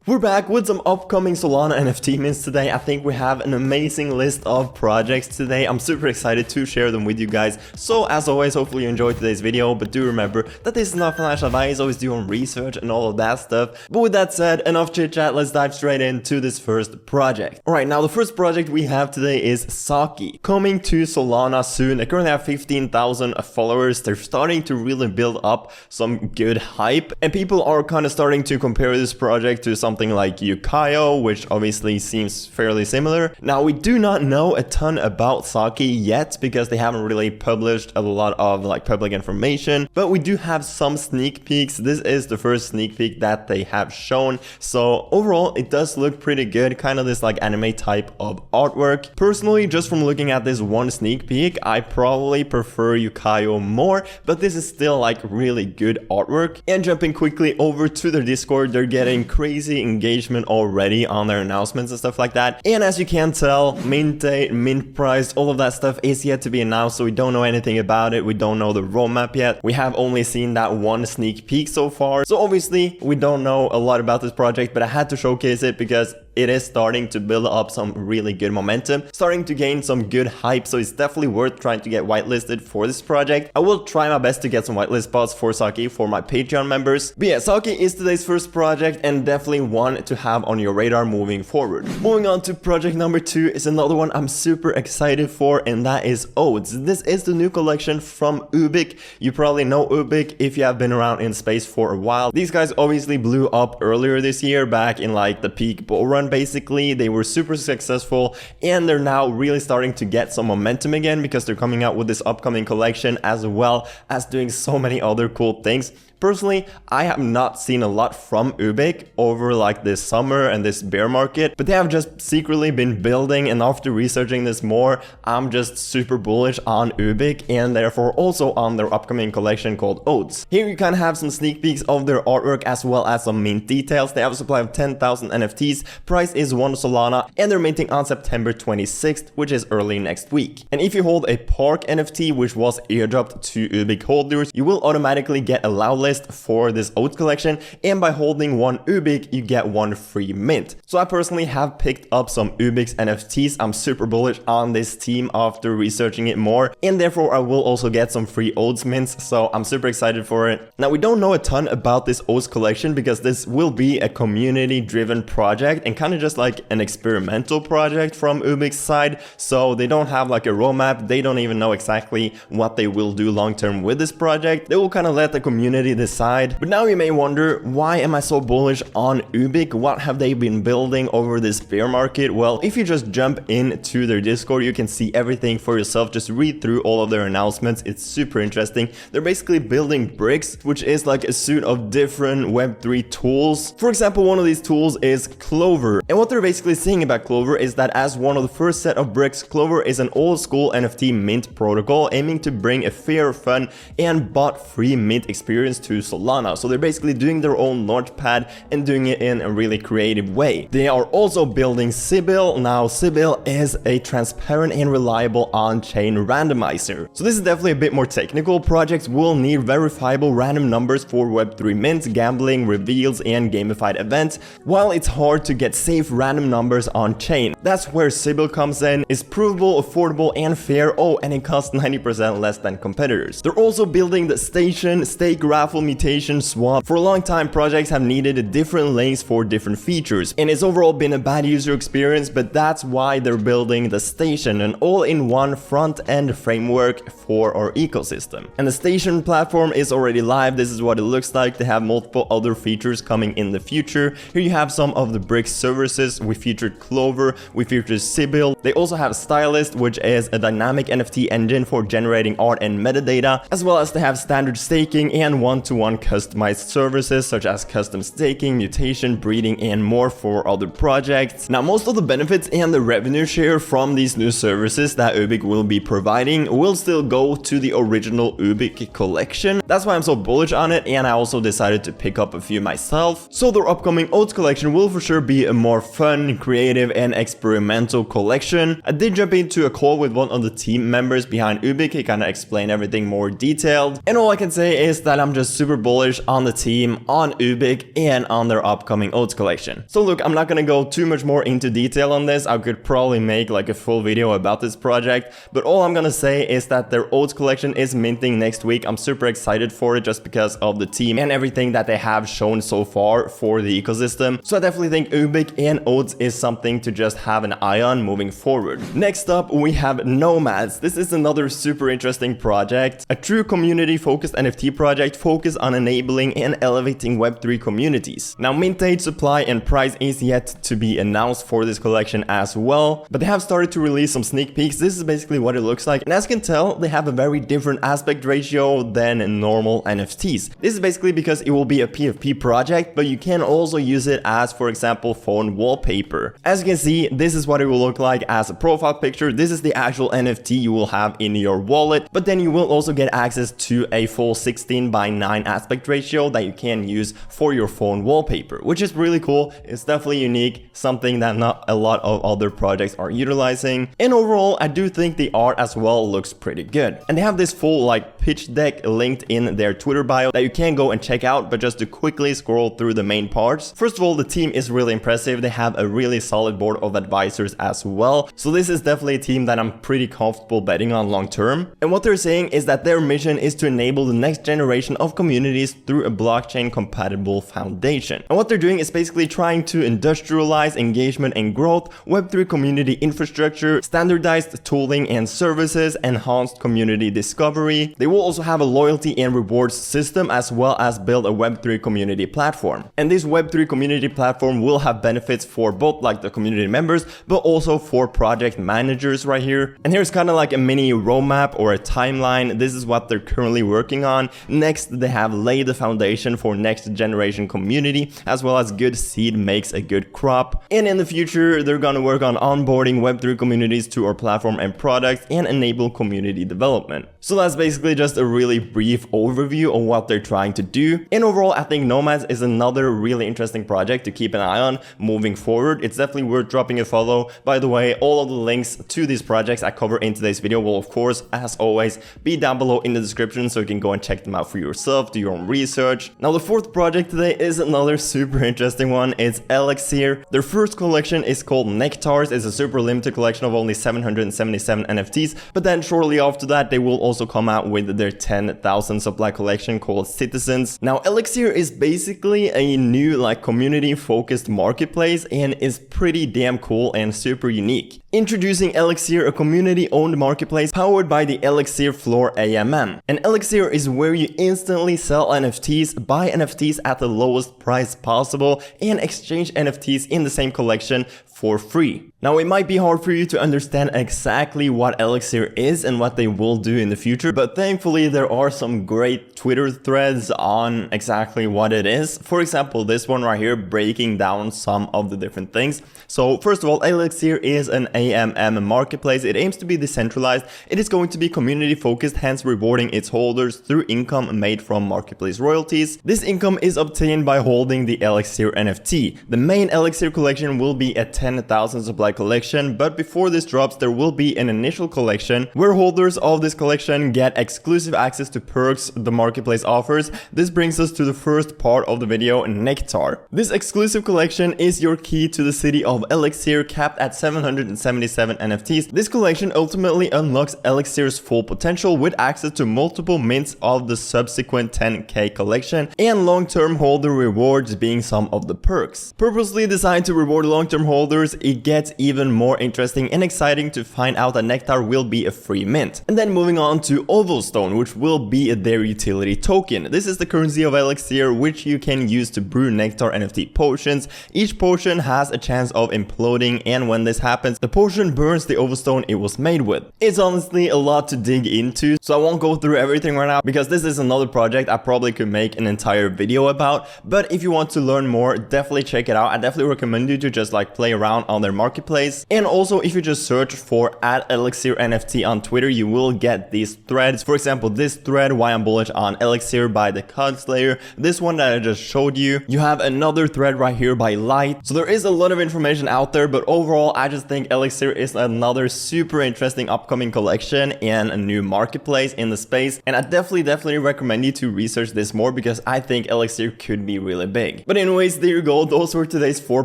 We're back with some upcoming Solana NFT mints today. I think we have an amazing list of projects today. I'm super excited to share them with you guys. So as always, hopefully you enjoyed today's video, but do remember that this is not financial advice. Always do your own research and all of that stuff. But with that said, enough chit chat, let's dive straight into this first project. Alright, now the first project we have today is Saki, coming to Solana soon. They currently have 15,000 followers. They're starting to really build up some good hype, and people are kind of starting to compare this project to something like Yukayo, which obviously seems fairly similar. Now, we do not know a ton about Saki yet because they haven't really published a lot of public information, but we do have some sneak peeks. This is the first sneak peek that they have shown, so overall it does look pretty good, kind of this anime type of artwork. Personally, just from looking at this one sneak peek, I probably prefer Yukayo more, but this is still really good artwork. And jumping quickly over to their Discord, they're getting crazy engagement already on their announcements and stuff like that. And as you can tell, mint date, mint price, all of that stuff is yet to be announced, so we don't know anything about it. We don't know the roadmap yet. We have only seen that one sneak peek so far, so obviously we don't know a lot about this project, but I had to showcase it because it is starting to build up some really good momentum, starting to gain some good hype, so it's definitely worth trying to get whitelisted for this project. I will try my best to get some whitelist spots for Saki for my Patreon members. But yeah, Saki is today's first project and definitely one to have on your radar moving forward. Moving on to project number 2 is another one I'm super excited for, and that is Odes. This is the new collection from Ubik. You probably know Ubik if you have been around in space for a while. These guys obviously blew up earlier this year, back in the peak bull run. Basically, they were super successful, and they're now really starting to get some momentum again because they're coming out with this upcoming collection as well as doing so many other cool things. Personally, I have not seen a lot from Ubik over this summer and this bear market, but they have just secretly been building, and after researching this more, I'm just super bullish on Ubik and therefore also on their upcoming collection called Odes. Here you can have some sneak peeks of their artwork as well as some mint details. They have a supply of 10,000 NFTs, price is 1 Solana, and they're minting on September 26th, which is early next week. And if you hold a Park NFT, which was airdropped to Ubik holders, you will automatically get a allow list for this Odes collection, and by holding one Ubik you get one free mint. So I personally have picked up some Ubik's NFTs. I'm super bullish on this team after researching it more, and therefore I will also get some free Odes mints, so I'm super excited for it. Now, we don't know a ton about this Odes collection because this will be a community driven project and kind of just an experimental project from Ubik's side, so they don't have a roadmap. They don't even know exactly what they will do long term with this project. They will kind of let the community decide. But now you may wonder, why am I so bullish on Ubik? What have they been building over this bear market? Well, if you just jump into their Discord, you can see everything for yourself. Just read through all of their announcements. It's super interesting. They're basically building bricks, which is a suite of different Web3 tools. For example, one of these tools is Clover. And what they're basically saying about Clover is that as one of the first set of bricks, Clover is an old school NFT mint protocol aiming to bring a fair, fun, and bot-free mint experience to Solana. So they're basically doing their own launchpad and doing it in a really creative way. They are also building Sybil. Now, Sybil is a transparent and reliable on-chain randomizer. So this is definitely a bit more technical. Projects will need verifiable random numbers for Web3 mints, gambling, reveals, and gamified events, while it's hard to get safe random numbers on-chain. That's where Sybil comes in. It's provable, affordable, and fair. Oh, and it costs 90% less than competitors. They're also building the station, stake, raffle, mutation, swap. For a long time, projects have needed different links for different features, and it's overall been a bad user experience, but that's why they're building the station, an all-in-one front-end framework for our ecosystem. And the station platform is already live. This is what it looks like. They have multiple other features coming in the future. Here you have some of the brick services. We featured Clover, we featured Sybil. They also have Stylist, which is a dynamic NFT engine for generating art and metadata, as well as they have standard staking and one-to-one customized services such as custom staking, mutation, breeding, and more for other projects. Now, most of the benefits and the revenue share from these new services that Ubik will be providing will still go to the original Ubik collection. That's why I'm so bullish on it, and I also decided to pick up a few myself. So their upcoming Odes collection will for sure be a more fun, creative, and experimental collection. I did jump into a call with one of the team members behind Ubik. He kind of explained everything more detailed, and all I can say is that I'm just super bullish on the team, on Ubik, and on their upcoming Odes collection. So look, I'm not gonna go too much more into detail on this. I could probably make like a full video about this project, but all I'm gonna say is that their Odes collection is minting next week. I'm super excited for it just because of the team and everything that they have shown so far for the ecosystem. So I definitely think Ubik and Odes is something to just have an eye on moving forward. Next up, we have Nomads. This is another super interesting project, a true community focused NFT project focused on enabling and elevating Web3 communities. Now, mint date, supply, and price is yet to be announced for this collection as well, but they have started to release some sneak peeks. This is basically what it looks like, and as you can tell, they have a very different aspect ratio than normal NFTs. This is basically because it will be a PFP project, but you can also use it as, for example, phone wallpaper. As you can see, this is what it will look like as a profile picture. This is the actual NFT you will have in your wallet, but then you will also get access to a full 16:9 aspect ratio that you can use for your phone wallpaper, which is really cool. It's definitely unique, something that not a lot of other projects are utilizing. And overall, I do think the art as well looks pretty good. And they have this full like pitch deck linked in their Twitter bio that you can go and check out, but just to quickly scroll through the main parts. First of all, the team is really impressive. They have a really solid board of advisors as well. So this is definitely a team that I'm pretty comfortable betting on long term. And what they're saying is that their mission is to enable the next generation of communities through a blockchain compatible foundation. And what they're doing is basically trying to industrialize engagement and growth, Web3 community infrastructure, standardized tooling and services, enhanced community discovery. They will also have a loyalty and rewards system as well as build a Web3 community platform. And this Web3 community platform will have benefits for both like the community members, but also for project managers right here. And here's kind of like a mini roadmap or a timeline. This is what they're currently working on. Next, they have laid the foundation for next generation community, as well as good seed makes a good crop. And in the future, they're gonna work on onboarding Web3 communities to our platform and products and enable community development. So that's basically just a really brief overview of what they're trying to do. And overall, I think Nomads is another really interesting project to keep an eye on moving forward. It's definitely worth dropping a follow. By the way, all of the links to these projects I cover in today's video will, of course, as always, be down below in the description so you can go and check them out for yourself, do your own research. Now, the fourth project today is another super interesting one. It's Elixir. Their first collection is called Nectars. It's a super limited collection of only 777 NFTs, but then shortly after that, they will also come out with their 10,000 supply collection called Citizens. Now, Elixir is basically a new like community focused marketplace and is pretty damn cool and super unique. Introducing Elixir, a community-owned marketplace powered by the Elixir Floor AMM. And Elixir is where you instantly sell NFTs, buy NFTs at the lowest price possible, and exchange NFTs in the same collection for free. Now, it might be hard for you to understand exactly what Elixir is and what they will do in the future, but thankfully there are some great Twitter threads on exactly what it is. For example, this one right here breaking down some of the different things. So first of all, Elixir is an AMM marketplace. It aims to be decentralized. It is going to be community focused, hence rewarding its holders through income made from marketplace royalties. This income is obtained by holding the Elixir NFT. The main Elixir collection will be a 10,000 supply collection, but before this drops, there will be an initial collection where holders of this collection get exclusive access to perks the marketplace offers. This brings us to the first part of the video, Nectar. This exclusive collection is your key to the city of Elixir, capped at 777 NFTs. This collection ultimately unlocks Elixir's full potential with access to multiple mints of the subsequent 10k collection and long-term holder rewards being some of the perks. Purposely designed to reward long-term holders, it gets even more interesting and exciting to find out that Nectar will be a free mint. And then moving on to Ovalstone, which will be their utility token. This is the currency of Elixir, which you can use to brew Nectar NFT potions. Each potion has a chance of imploding, and when this happens, the potion burns the Ovalstone it was made with. It's honestly a lot to dig into, so I won't go through everything right now because this is another project I probably could make an entire video about. But if you want to learn more, definitely check it out. I definitely recommend you to just like play around on their marketplace. And also, if you just search for @ElixirNFT on Twitter, you will get these threads. For example, this thread, why I'm bullish on Elixir by the Codslayer. This one that I just showed you. You have another thread right here by Light. So there is a lot of information out there, but overall, I just think Elixir Elixir is another super interesting upcoming collection and a new marketplace in the space, and I definitely recommend you to research this more because I think Elixir could be really big. But anyways, there you go, those were today's 4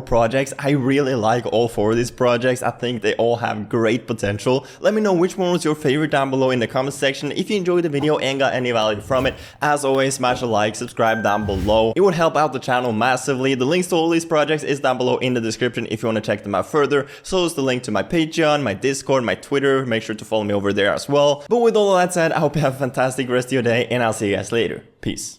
projects. I really like all 4 of these projects. I think they all have great potential. Let me know which one was your favorite down below in the comment section. If you enjoyed the video and got any value from it, as always, smash a like, subscribe down below. It would help out the channel massively. The links to all these projects is down below in the description if you want to check them out further. So is the link to my Patreon, my Discord, my Twitter. Make sure to follow me over there as well. But with all of that said, I hope you have a fantastic rest of your day, and I'll see you guys later. Peace.